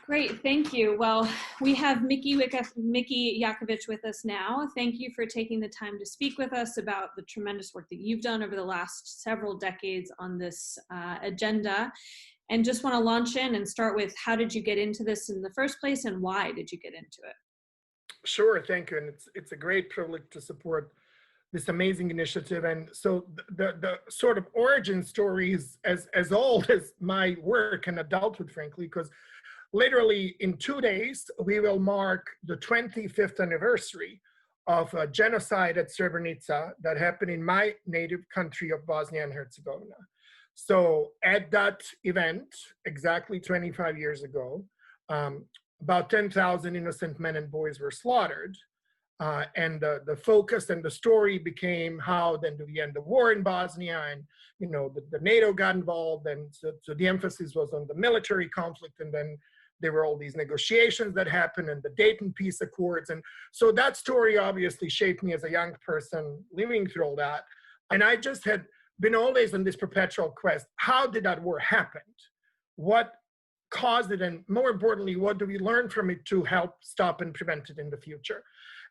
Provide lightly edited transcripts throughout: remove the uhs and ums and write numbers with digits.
Great, thank you. Well, we have Miki Jacevic with us now. Thank you for taking the time to speak with us about the tremendous work that you've done over the last several decades on this agenda. And just want to launch in and start with, how did you get into this in the first place, and why did you get into it? Sure, thank you. And it's a great privilege to support this amazing initiative. And so the sort of origin story is as old as my work and adulthood, frankly, because literally in 2 days, we will mark the 25th anniversary of a genocide at Srebrenica that happened in my native country of Bosnia and Herzegovina. So at that event, exactly 25 years ago, about 10,000 innocent men and boys were slaughtered. And the focus and the story became how then do we end the war in Bosnia, and the NATO got involved, and so the emphasis was on the military conflict, and then there were all these negotiations that happened and the Dayton Peace Accords. And so that story obviously shaped me as a young person living through all that. And I just had been always on this perpetual quest. How did that war happen? What caused it? And more importantly, what do we learn from it to help stop and prevent it in the future?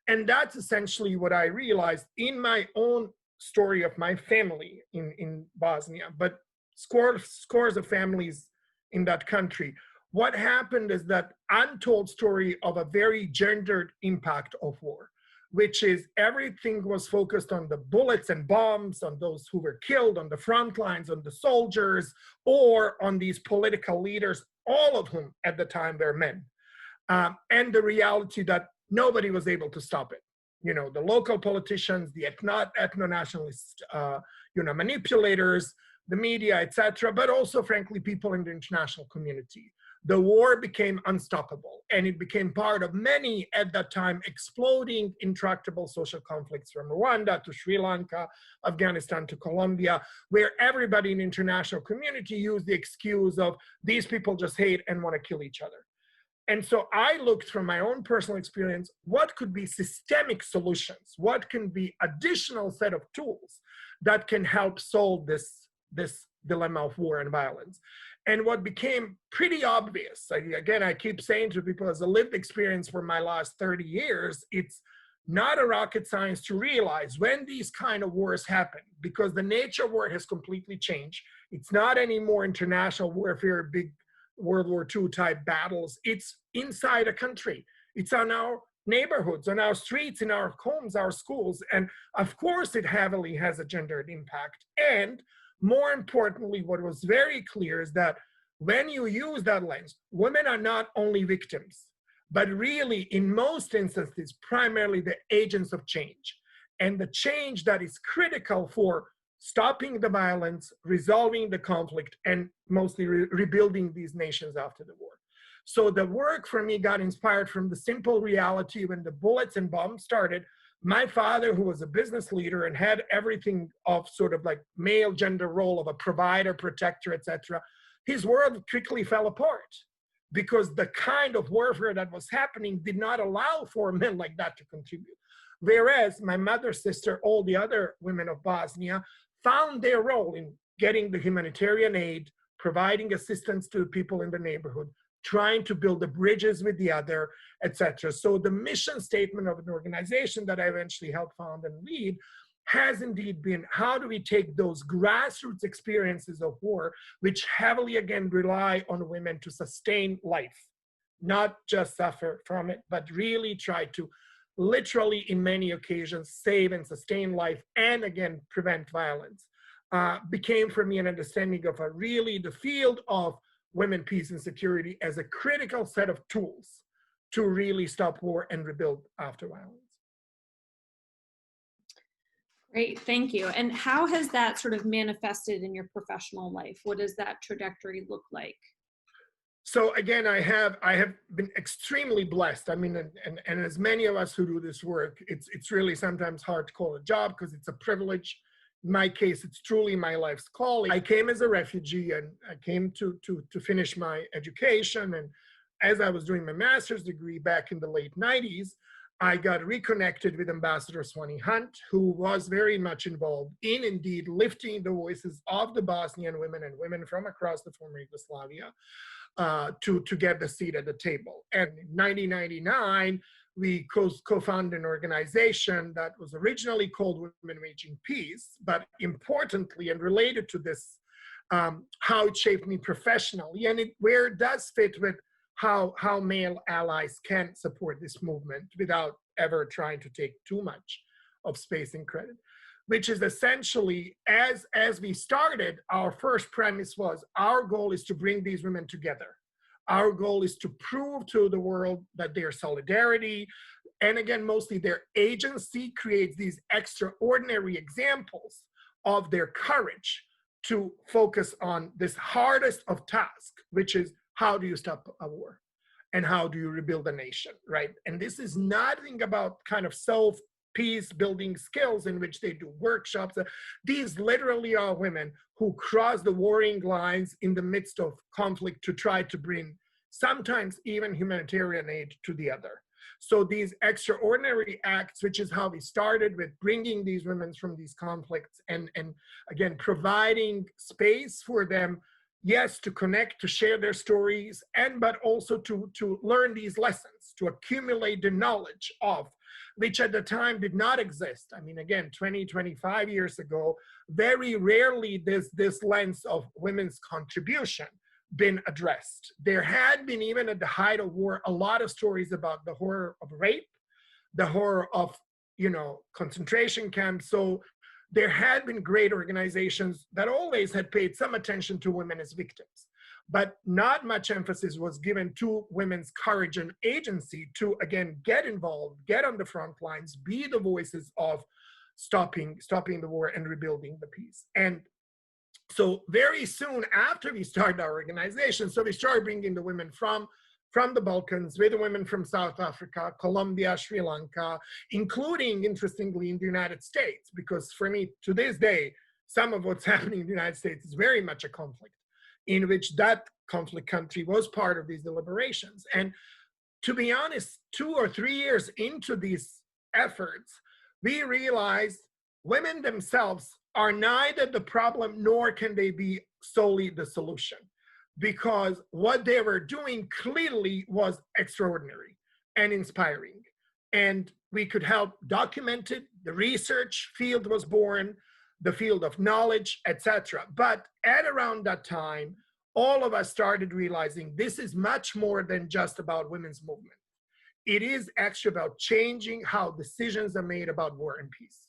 And that's essentially what I realized in my own story of my family in Bosnia, but scores of families in that country. What happened is that untold story of a very gendered impact of war, which is everything was focused on the bullets and bombs, on those who were killed on the front lines, on the soldiers, or on these political leaders, all of whom at the time were men. And the reality that nobody was able to stop it. The local politicians, the ethno-nationalist, manipulators, the media, etc., but also, frankly, people in the international community. The war became unstoppable, and it became part of many, at that time, exploding, intractable social conflicts from Rwanda to Sri Lanka, Afghanistan to Colombia, where everybody in the international community used the excuse of these people just hate and want to kill each other. And so I looked from my own personal experience, what could be systemic solutions? What can be additional set of tools that can help solve this dilemma of war and violence? And what became pretty obvious, again, I keep saying to people as a lived experience for my last 30 years, it's not a rocket science to realize when these kind of wars happen, because the nature of war has completely changed. It's not anymore international warfare, big World War II type battles. It's inside a country. It's on our neighborhoods, on our streets, in our homes, our schools. And of course, it heavily has a gendered impact. And more importantly, what was very clear is that when you use that lens, women are not only victims, but really, in most instances, primarily the agents of change. And the change that is critical for stopping the violence, resolving the conflict, and mostly rebuilding these nations after the war. So the work for me got inspired from the simple reality when the bullets and bombs started. My father, who was a business leader and had everything of sort of like male gender role of a provider, protector, etc., his world quickly fell apart because the kind of warfare that was happening did not allow for men like that to contribute. Whereas my mother's sister, all the other women of Bosnia, found their role in getting the humanitarian aid, providing assistance to people in the neighborhood, trying to build the bridges with the other, etc. So the mission statement of an organization that I eventually helped found and lead has indeed been, how do we take those grassroots experiences of war, which heavily again rely on women to sustain life, not just suffer from it, but really try to literally in many occasions save and sustain life and again prevent violence, became for me an understanding of really the field of women, peace, and security as a critical set of tools to really stop war and rebuild after violence. Great, thank you. And how has that sort of manifested in your professional life? What does that trajectory look like? So again, I have been extremely blessed. I mean, and as many of us who do this work, it's really sometimes hard to call a job because it's a privilege. In my case, it's truly my life's calling. I came as a refugee and I came to finish my education. And as I was doing my master's degree back in the late 90s, I got reconnected with Ambassador Swanee Hunt, who was very much involved in indeed lifting the voices of the Bosnian women and women from across the former Yugoslavia. to get the seat at the table. And in 1999, we co-founded an organization that was originally called Women Waging Peace, but importantly and related to this, how it shaped me professionally, and where it does fit with how male allies can support this movement without ever trying to take too much of space and credit, which is essentially, as we started, our first premise was our goal is to bring these women together. Our goal is to prove to the world that their solidarity, and again, mostly their agency, creates these extraordinary examples of their courage to focus on this hardest of tasks, which is how do you stop a war and how do you rebuild a nation, right? And this is nothing about kind of peace building skills in which they do workshops. These literally are women who cross the warring lines in the midst of conflict to try to bring sometimes even humanitarian aid to the other. So these extraordinary acts, which is how we started with bringing these women from these conflicts and again, providing space for them, yes, to connect, to share their stories, but also to learn these lessons, to accumulate the knowledge of, which at the time did not exist. I mean, again, 20, 25 years ago, very rarely this lens of women's contribution been addressed. There had been, even at the height of war, a lot of stories about the horror of rape, the horror of, concentration camps. So there had been great organizations that always had paid some attention to women as victims, but not much emphasis was given to women's courage and agency to, again, get involved, get on the front lines, be the voices of stopping the war and rebuilding the peace. And so very soon after we started our organization, so we started bringing the women from the Balkans, with the women from South Africa, Colombia, Sri Lanka, including, interestingly, in the United States, because for me, to this day, some of what's happening in the United States is very much a conflict, in which that conflict country was part of these deliberations. And to be honest, 2 or 3 years into these efforts, we realized women themselves are neither the problem nor can they be solely the solution, because what they were doing clearly was extraordinary and inspiring. And we could help document it. The research field was born, the field of knowledge, etc. But at around that time, all of us started realizing this is much more than just about women's movement. It is actually about changing how decisions are made about war and peace.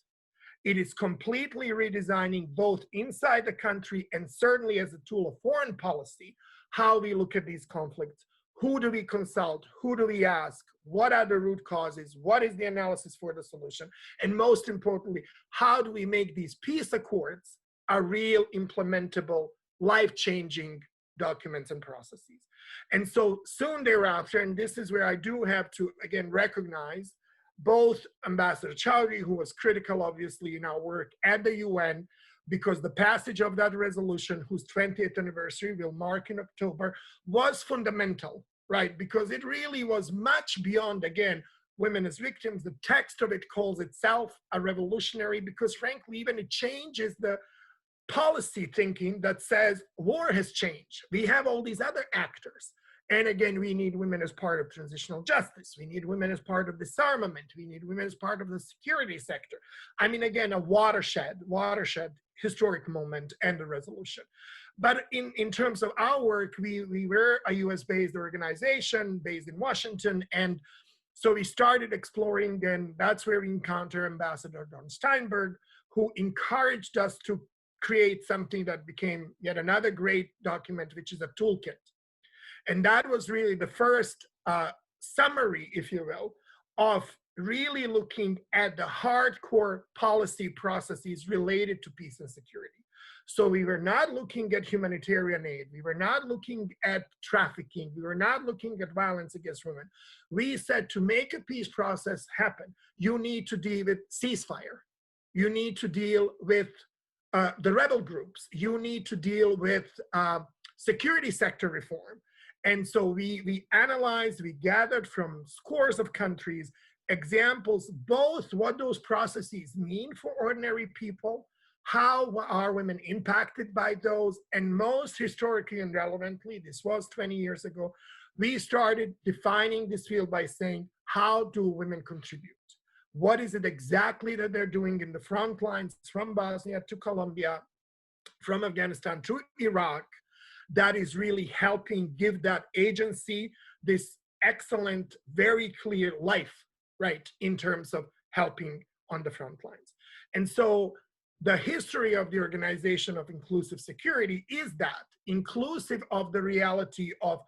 It is completely redesigning, both inside the country and certainly as a tool of foreign policy, how we look at these conflicts. Who do we consult? Who do we ask? What are the root causes? What is the analysis for the solution? And most importantly, how do we make these peace accords a real implementable, life-changing documents and processes? And so soon thereafter, and this is where I do have to, again, recognize both Ambassador Chowdhury, who was critical, obviously, in our work at the UN, because the passage of that resolution, whose 20th anniversary we'll mark in October, was fundamental, right? Because it really was much beyond, again, women as victims. The text of it calls itself a revolutionary because, frankly, even it changes the policy thinking that says war has changed. We have all these other actors. And again, we need women as part of transitional justice. We need women as part of disarmament. We need women as part of the security sector. I mean, again, a watershed historic moment and a resolution. But in terms of our work, we were a US-based organization based in Washington. And so we started exploring, and that's where we encountered Ambassador Don Steinberg, who encouraged us to create something that became yet another great document, which is a toolkit. And that was really the first summary, if you will, of really looking at the hardcore policy processes related to peace and security. So we were not looking at humanitarian aid. We were not looking at trafficking. We were not looking at violence against women. We said to make a peace process happen, you need to deal with ceasefire. You need to deal with the rebel groups. You need to deal with security sector reform. And so we analyzed, we gathered from scores of countries examples, both what those processes mean for ordinary people, how are women impacted by those? And most historically and relevantly, this was 20 years ago, we started defining this field by saying, how do women contribute? What is it exactly that they're doing in the front lines from Bosnia to Colombia, from Afghanistan to Iraq, that is really helping give that agency this excellent, very clear life, right, in terms of helping on the front lines. And so the history of the Organization of Inclusive Security is that, inclusive of the reality of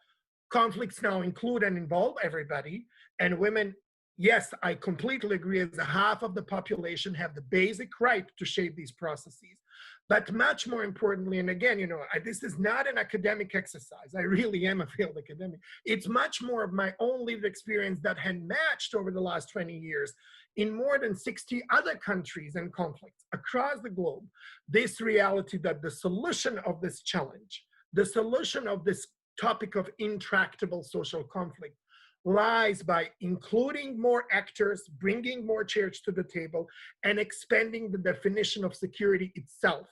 conflicts now include and involve everybody, and women, yes, I completely agree, as a half of the population have the basic right to shape these processes. But much more importantly, and again, this is not an academic exercise. I really am a field academic. It's much more of my own lived experience that had matched over the last 20 years in more than 60 other countries and conflicts across the globe, this reality that the solution of this challenge, the solution of this topic of intractable social conflict, lies by including more actors, bringing more chairs to the table, and expanding the definition of security itself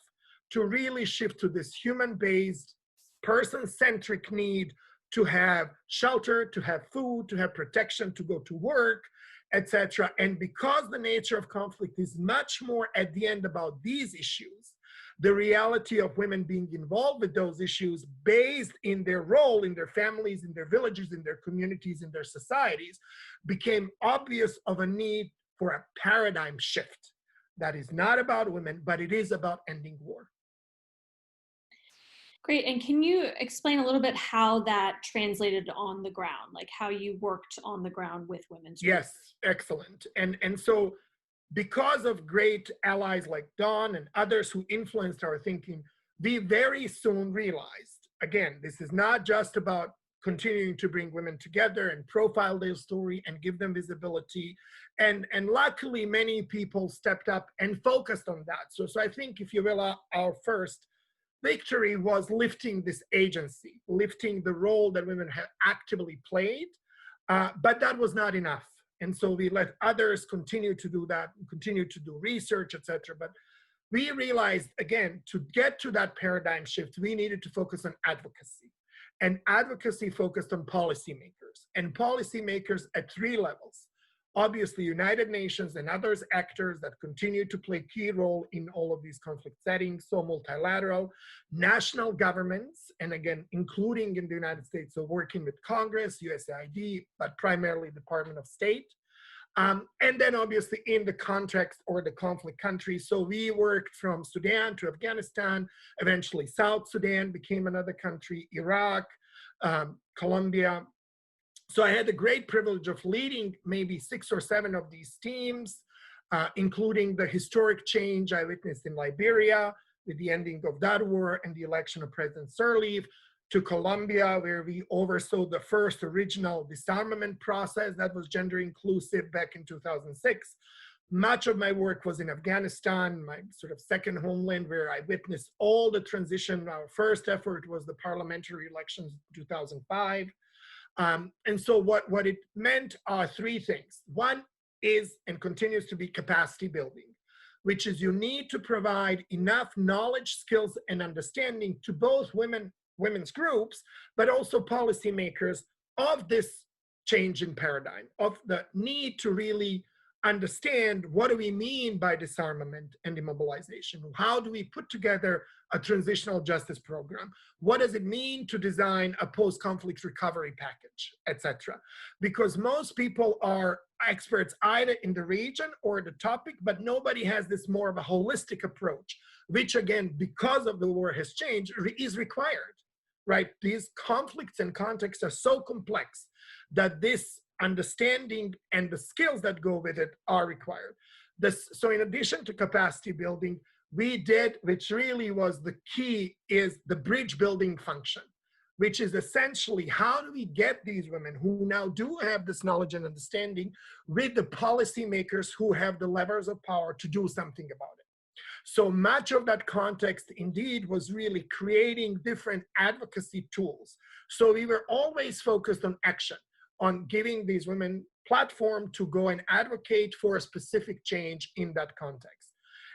to really shift to this human-based, person-centric need to have shelter, to have food, to have protection, to go to work, etc. And because the nature of conflict is much more at the end about these issues, the reality of women being involved with those issues based in their role, in their families, in their villages, in their communities, in their societies, became obvious of a need for a paradigm shift that is not about women, but it is about ending war. Great. And can you explain a little bit how that translated on the ground, like how you worked on the ground with women's groups? Yes, excellent. And so because of great allies like Dawn and others who influenced our thinking, we very soon realized, again, this is not just about continuing to bring women together and profile their story and give them visibility. And luckily, many people stepped up and focused on that. So I think, if you will, our first victory was lifting this agency, lifting the role that women have actively played, but that was not enough. And so we let others continue to do that, continue to do research, et cetera. But we realized, again, to get to that paradigm shift, we needed to focus on advocacy. And advocacy focused on policymakers, and policymakers at three levels. Obviously, United Nations and others actors that continue to play key role in all of these conflict settings, so multilateral, national governments, and again, including in the United States, so working with Congress, USAID, but primarily Department of State. And then obviously in the context or the conflict countries. So we worked from Sudan to Afghanistan, eventually South Sudan became another country, Iraq, Colombia. So I had the great privilege of leading maybe 6 or 7 of these teams, including the historic change I witnessed in Liberia with the ending of that war and the election of President Sirleaf, to Colombia, where we oversaw the first original disarmament process that was gender inclusive back in 2006. Much of my work was in Afghanistan, my sort of second homeland, where I witnessed all the transition. Our first effort was the parliamentary elections in 2005. And so what it meant are 3 things. One is and continues to be capacity building, which is you need to provide enough knowledge, skills, and understanding to both women's groups, but also policymakers of this change in paradigm, of the need to really understand what do we mean by disarmament and immobilization? How do we put together a transitional justice program? What does it mean to design a post-conflict recovery package, etc.? Because most people are experts either in the region or the topic, but nobody has this more of a holistic approach, which again, because of the war has changed, is required, right? These conflicts and contexts are so complex that this understanding and the skills that go with it are required. So in addition to capacity building, we did, which really was the key, is the bridge building function, which is essentially how do we get these women who now do have this knowledge and understanding with the policymakers who have the levers of power to do something about it. So much of that context indeed was really creating different advocacy tools. So we were always focused on action, on giving these women platform to go and advocate for a specific change in that context.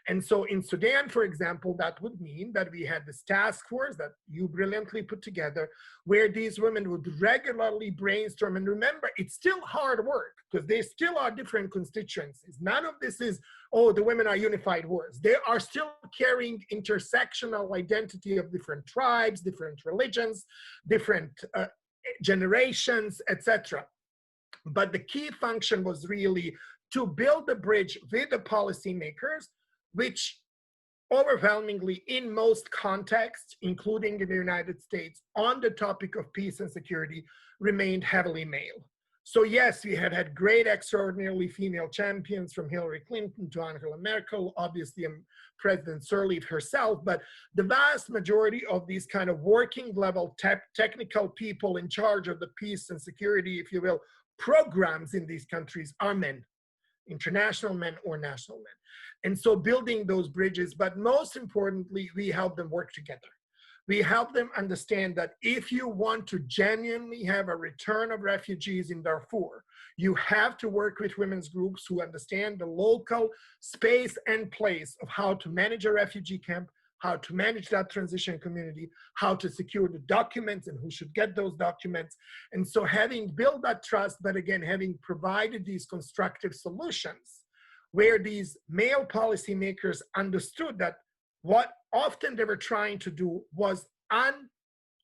And so in Sudan, for example, that would mean that we had this task force that you brilliantly put together, where these women would regularly brainstorm. And remember, it's still hard work because they still are different constituencies. None of this is, oh, the women are unified words. They are still carrying intersectional identity of different tribes, different religions, different generations, etc. But the key function was really to build a bridge with the policymakers, which overwhelmingly in most contexts, including in the United States, on the topic of peace and security, remained heavily male. So yes, we had had great, extraordinarily female champions, from Hillary Clinton to Angela Merkel, obviously President Sirleaf herself, but the vast majority of these kind of working level technical people in charge of the peace and security, if you will, programs in these countries are men, international men or national men. And so building those bridges, but most importantly, we help them work together. We help them understand that if you want to genuinely have a return of refugees in Darfur, you have to work with women's groups who understand the local space and place of how to manage a refugee camp, how to manage that transition community, how to secure the documents and who should get those documents. And so having built that trust, but again, having provided these constructive solutions where these male policymakers understood that what often they were trying to do was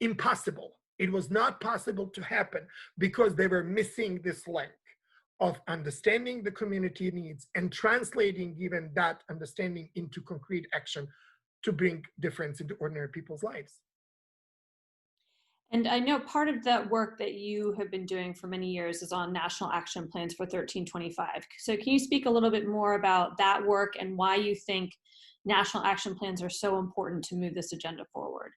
impossible. It was not possible to happen because they were missing this link of understanding the community needs and translating even that understanding into concrete action to bring difference into ordinary people's lives. And I know part of that work that you have been doing for many years is on national action plans for 1325. So can you speak a little bit more about that work and why you think national action plans are so important to move this agenda forward?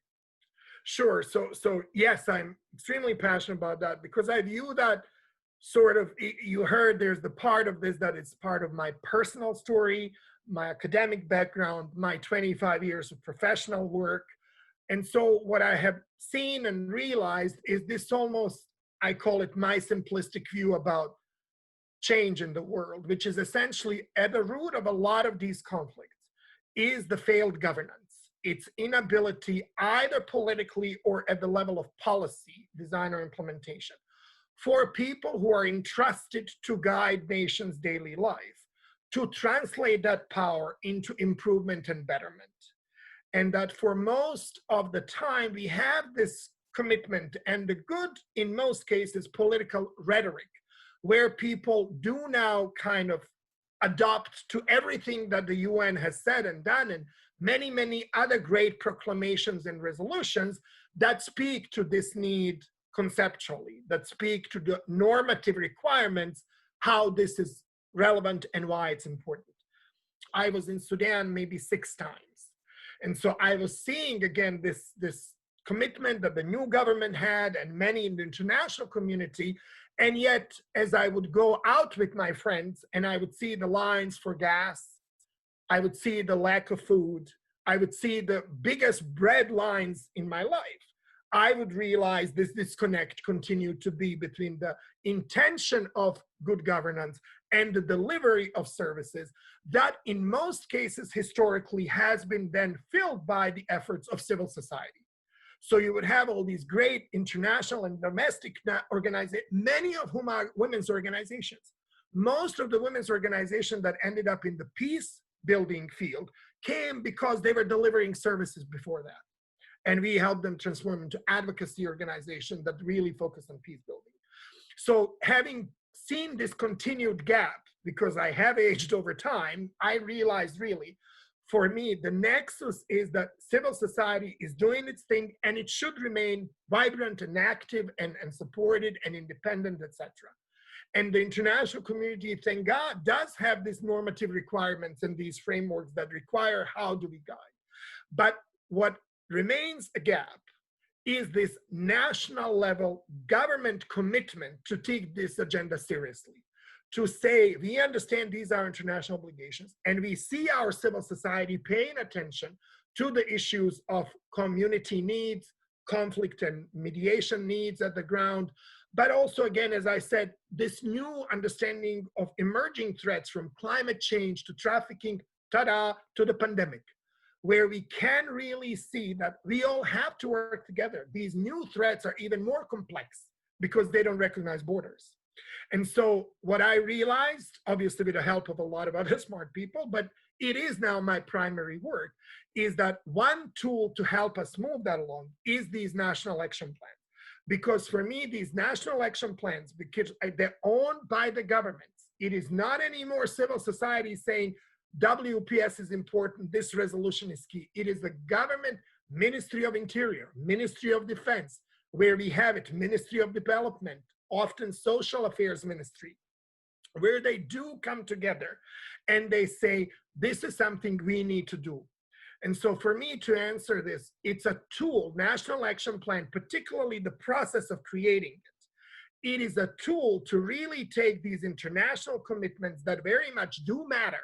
Sure. So yes, I'm extremely passionate about that because I view that sort of, you heard there's the part of this that it's part of my personal story, my academic background, my 25 years of professional work. And so what I have seen and realized is this almost, I call it my simplistic view about change in the world, which is essentially at the root of a lot of these conflicts is the failed governance. Its inability, either politically or at the level of policy, design or implementation, for people who are entrusted to guide nations' daily life, to translate that power into improvement and betterment. And that for most of the time, we have this commitment and the good, in most cases, political rhetoric, where people do now kind of adopt to everything that the UN has said and done, and many, many other great proclamations and resolutions that speak to this need conceptually, that speak to the normative requirements, how this is relevant and why it's important. I was in Sudan maybe 6 times. And so I was seeing again this commitment that the new government had and many in the international community. And yet, as I would go out with my friends and I would see the lines for gas, I would see the lack of food, I would see the biggest bread lines in my life, I would realize this disconnect continued to be between the intention of good governance and the delivery of services that in most cases historically has been then filled by the efforts of civil society. So you would have all these great international and domestic organizations, many of whom are women's organizations. Most of the women's organizations that ended up in the peace building field came because they were delivering services before that. And we helped them transform into advocacy organizations that really focus on peace building. So having seen this continued gap, because I have aged over time, I realized really, for me, the nexus is that civil society is doing its thing and it should remain vibrant and active and supported and independent, etc. And the international community, thank God, does have these normative requirements and these frameworks that require how do we guide. But what remains a gap is this national level government commitment to take this agenda seriously, to say we understand these are international obligations and we see our civil society paying attention to the issues of community needs, conflict and mediation needs at the ground, but also again, as I said, this new understanding of emerging threats from climate change to trafficking ta-da, to the pandemic, where we can really see that we all have to work together. These new threats are even more complex because they don't recognize borders. And so what I realized, obviously with the help of a lot of other smart people, but it is now my primary work, is that one tool to help us move that along is these national action plans. Because for me, these national action plans, because they're owned by the governments, it is not anymore civil society saying WPS is important, this resolution is key. It is the government, Ministry of Interior, Ministry of Defense, where we have it, Ministry of Development, often Social Affairs Ministry, where they do come together and they say, this is something we need to do. And so for me to answer this, it's a tool, National Action Plan, particularly the process of creating it. It is a tool to really take these international commitments that very much do matter,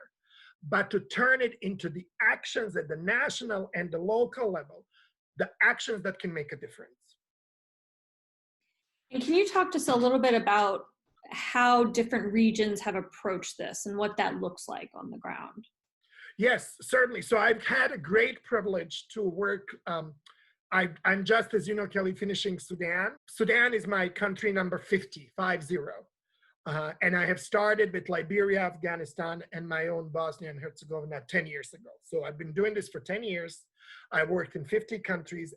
but to turn it into the actions at the national and the local level, the actions that can make a difference. And can you talk to us a little bit about how different regions have approached this and what that looks like on the ground? Yes, certainly. So I've had a great privilege to work. I'm just, as you know, Kelly, finishing Sudan. Sudan is my country number 50, 50. And I have started with Liberia, Afghanistan, and my own Bosnia and Herzegovina 10 years ago. So I've been doing this for 10 years. I worked in 50 countries.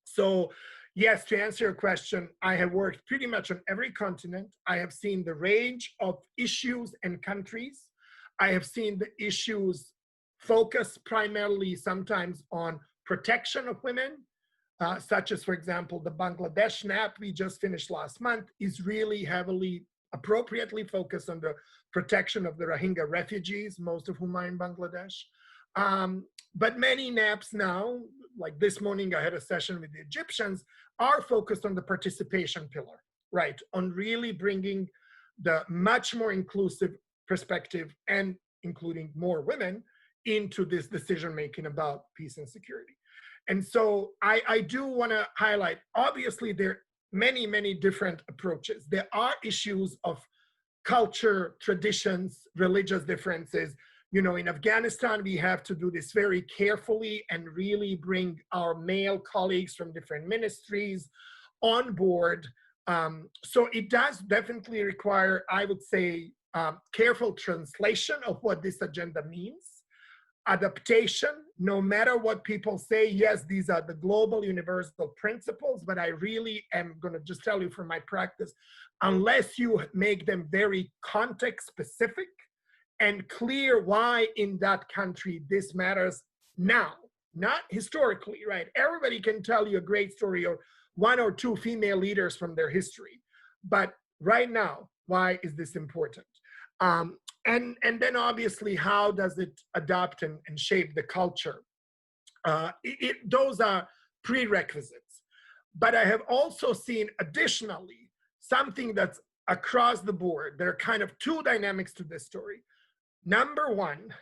So yes, to answer your question, I have worked pretty much on every continent. I have seen the range of issues and countries. I have seen the issues focus primarily sometimes on protection of women, such as, for example, the Bangladesh NAP we just finished last month is really heavily, appropriately focused on the protection of the Rohingya refugees, most of whom are in Bangladesh. But many NAPs now, like this morning I had a session with the Egyptians, are focused on the participation pillar, right? On really bringing the much more inclusive perspective and including more women into this decision-making about peace and security. And so I do wanna highlight, obviously there are many, many different approaches. There are issues of culture, traditions, religious differences. You know, in Afghanistan, we have to do this very carefully and really bring our male colleagues from different ministries on board. So it does definitely require, I would say, careful translation of what this agenda means. Adaptation, no matter what people say, yes, these are the global universal principles, but I really am going to just tell you from my practice, unless you make them very context specific and clear why in that country this matters now, not historically, right? Everybody can tell you a great story or one or two female leaders from their history, but right now, why is this important? And then obviously, how does it adapt and shape the culture? Those are prerequisites. But I have also seen additionally something that's across the board. There are kind of two dynamics to this story. Number one,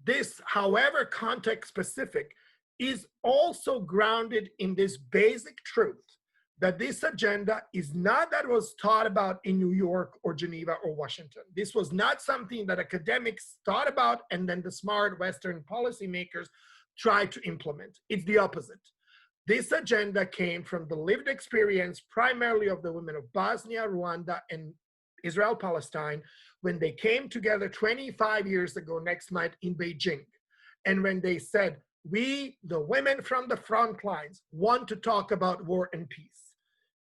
this, however context specific, is also grounded in this basic truth that this agenda is not that was taught about in New York or Geneva or Washington. This was not something that academics thought about and then the smart Western policymakers tried to implement. It's the opposite. This agenda came from the lived experience primarily of the women of Bosnia, Rwanda, and Israel, Palestine, when they came together 25 years ago next month in Beijing. And when they said, we, the women from the front lines, want to talk about war and peace.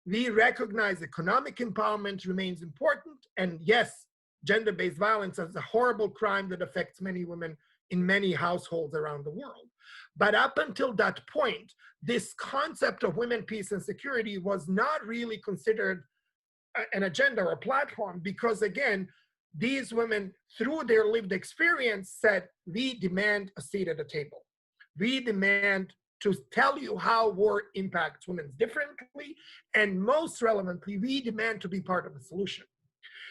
We recognize economic empowerment remains important. And yes, gender-based violence is a horrible crime that affects many women in many households around the world. But up until that point, this concept of women, peace, and security was not really considered an agenda or a platform because, again, these women, through their lived experience, said, we demand a seat at the table. We demand to tell you how war impacts women differently, and most relevantly, we demand to be part of the solution.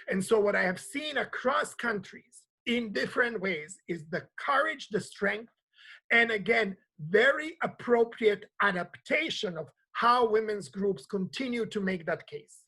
And so what I have seen across countries in different ways is the courage, the strength, and again, very appropriate adaptation of how women's groups continue to make that case.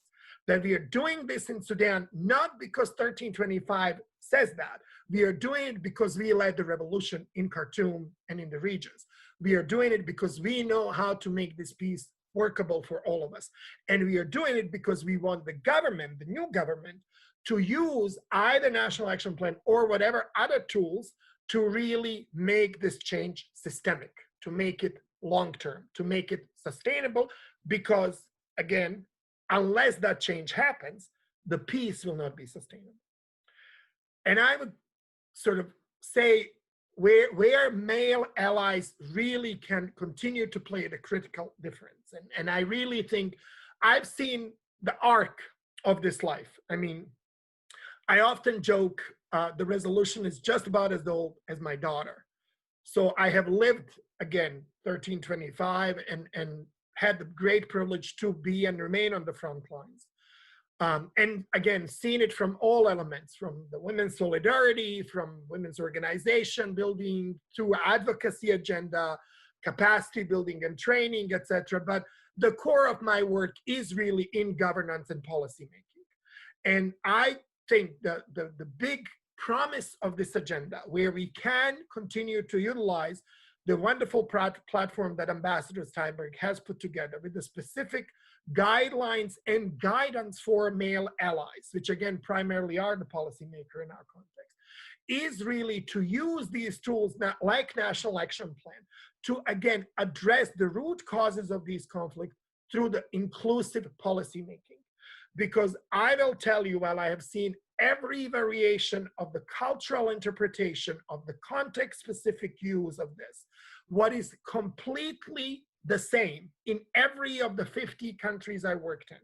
that we are doing this in Sudan, not because 1325 says that. We are doing it because we led the revolution in Khartoum and in the regions. We are doing it because we know how to make this peace workable for all of us. And we are doing it because we want the government, the new government, to use either National Action Plan or whatever other tools to really make this change systemic, to make it long-term, to make it sustainable, because again, unless that change happens, the peace will not be sustainable. And I would sort of say where male allies really can continue to play the critical difference. And I really think I've seen the arc of this life. I mean, I often joke the resolution is just about as old as my daughter. So I have lived, again, 1325 and had the great privilege to be and remain on the front lines. And again, seen it from all elements, from the women's solidarity, from women's organization building, through advocacy agenda, capacity building and training, etc. But the core of my work is really in governance and policy making. And I think the big promise of this agenda, where we can continue to utilize the wonderful platform that Ambassador Steinberg has put together with the specific guidelines and guidance for male allies, which again, primarily are the policymaker in our context, is really to use these tools like National Action Plan to, again, address the root causes of these conflicts through the inclusive policymaking. Because I will tell you, while I have seen every variation of the cultural interpretation of the context-specific use of this, what is completely the same in every of the 50 countries I worked in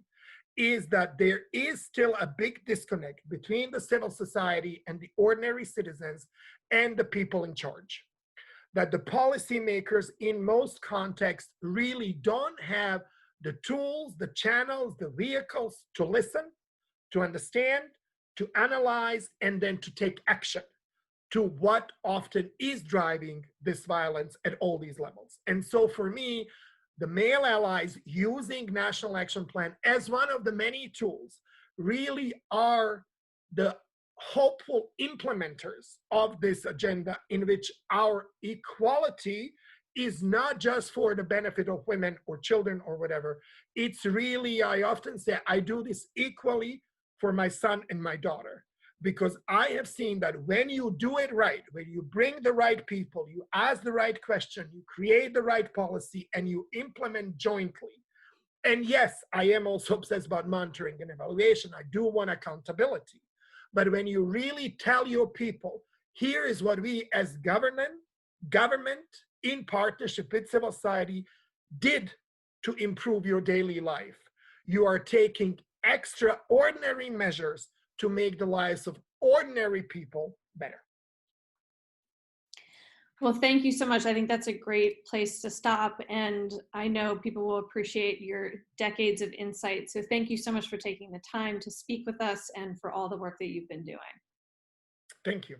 is that there is still a big disconnect between the civil society and the ordinary citizens and the people in charge. That the policymakers in most contexts really don't have the tools, the channels, the vehicles to listen, to understand, to analyze, and then to take action to what often is driving this violence at all these levels. And so for me, the male allies using National Action Plan as one of the many tools really are the hopeful implementers of this agenda, in which our equality is not just for the benefit of women or children or whatever. It's really, I often say, I do this equally for my son and my daughter, because I have seen that when you do it right, when you bring the right people, you ask the right question, you create the right policy, and you implement jointly. And yes, I am also obsessed about monitoring and evaluation. I do want accountability. But when you really tell your people, here is what we as government, in partnership with civil society, did to improve your daily life, you are taking extraordinary measures to make the lives of ordinary people better. Well, thank you so much. I think that's a great place to stop. And I know people will appreciate your decades of insight. So thank you so much for taking the time to speak with us and for all the work that you've been doing. Thank you.